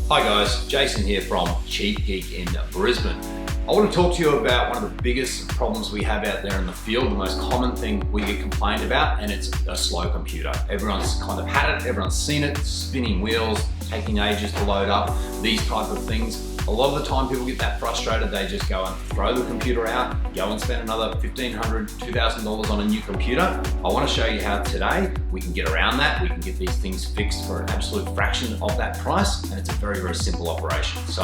Hi guys, Jason here from Cheap Geek in Brisbane. I want to talk to you about one of the biggest problems we have out there in the field, the most common thing we get complained about, and it's a slow computer. Everyone's kind of had it, everyone's seen it, spinning wheels, taking ages to load up, these type of things. A lot of the time people get that frustrated, they just go and throw the computer out, go and spend another $1,500, $2,000 on a new computer. I want to show you how today we can get around that. We can get these things fixed for an absolute fraction of that price, and it's a very, very simple operation. So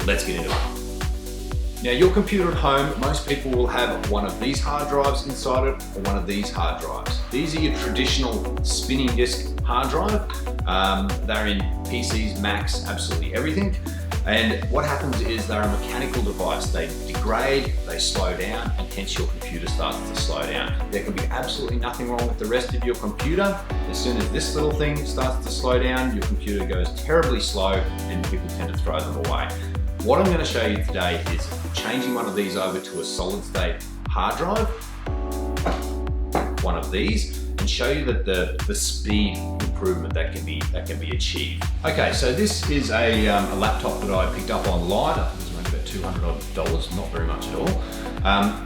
let's get into it. Now, your computer at home, most people will have one of these hard drives inside it or one of these hard drives. These are your traditional spinning disk hard drive. They're in PCs, Macs, absolutely everything. And what happens is they're a mechanical device. They degrade, they slow down, and hence your computer starts to slow down. There can be absolutely nothing wrong with the rest of your computer. As soon as this little thing starts to slow down, your computer goes terribly slow and people tend to throw them away. What I'm going to show you today is changing one of these over to a solid state hard drive, one of these, and show you that the speed improvement that can be achieved. Okay, so this is a laptop that I picked up online. I think it was around about $200, not very much at all.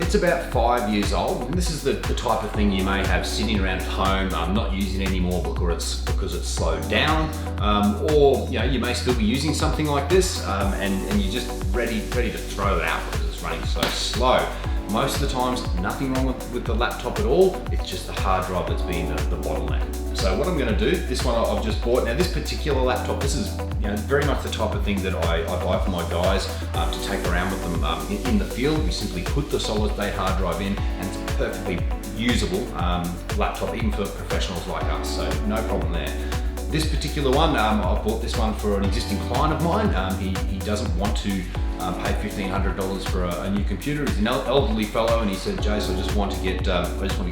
It's about 5 years old, and this is the type of thing you may have sitting around at home, not using anymore because it's slowed down, or you may still be using something like this, and you're just ready to throw it out because it's running so slow. Most of the times, nothing wrong with the laptop at all. It's just the hard drive that's being the bottleneck. So what I'm going to do, this one I've just bought. Now this particular laptop, this is very much the type of thing that I buy for my guys to take around with them in the field. We simply put the solid state hard drive in, and it's a perfectly usable laptop, even for professionals like us. So no problem there. This particular one, I bought this one for an existing client of mine. He doesn't want to pay $1,500 for a new computer. He's an elderly fellow, and he said, "Jason, I just want to get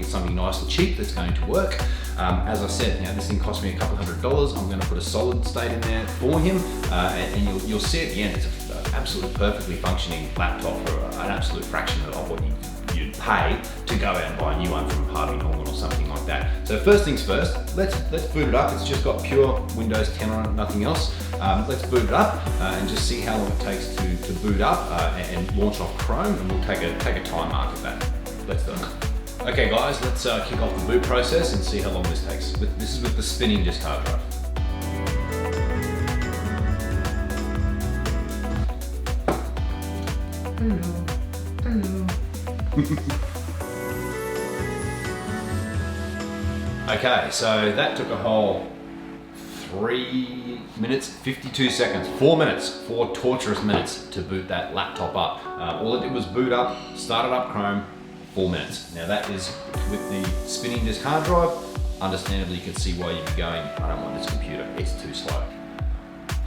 something nice and cheap that's going to work." As I said, this thing cost me a couple $100. I'm going to put a solid state in there for him, and you'll see at the end, it's an absolutely perfectly functioning laptop for an absolute fraction of what you'd pay to go out and buy a new one from Harvey Norman or something like that. So first things first, let's boot it up. It's just got pure Windows 10 on it, nothing else. Let's boot it up and just see how long it takes to boot up and launch off Chrome, and we'll take a time mark of that. Let's do it. Okay guys, let's kick off the boot process and see how long this takes. This is with the spinning disk hard drive. Hello. Okay, so that took a whole 3 minutes, 52 seconds, 4 minutes, 4 torturous minutes to boot that laptop up. All it did was boot up, started up Chrome, 4 minutes. Now that is with the spinning disk hard drive. Understandably, you can see why you'd be going, I don't want this computer, it's too slow.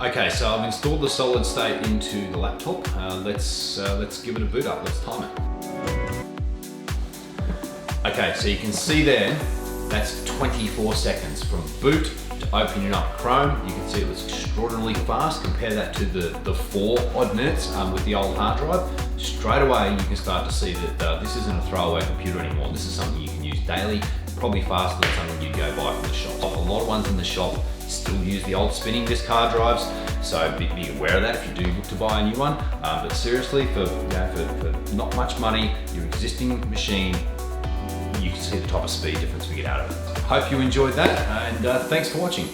Okay, so I've installed the solid state into the laptop. Let's give it a boot up, let's time it. Okay, so you can see there, that's 24 seconds from boot to opening up Chrome. You can see it was extraordinarily fast. Compare that to the 4 odd minutes with the old hard drive. Straight away, you can start to see that this isn't a throwaway computer anymore. This is something you can use daily, probably faster than something you'd go buy from the shop. A lot of ones in the shop still use the old spinning disk hard drives, so be aware of that if you do look to buy a new one. But seriously, for not much money, your existing machine, you can see the type of speed difference we get out of it. Hope you enjoyed that, and thanks for watching.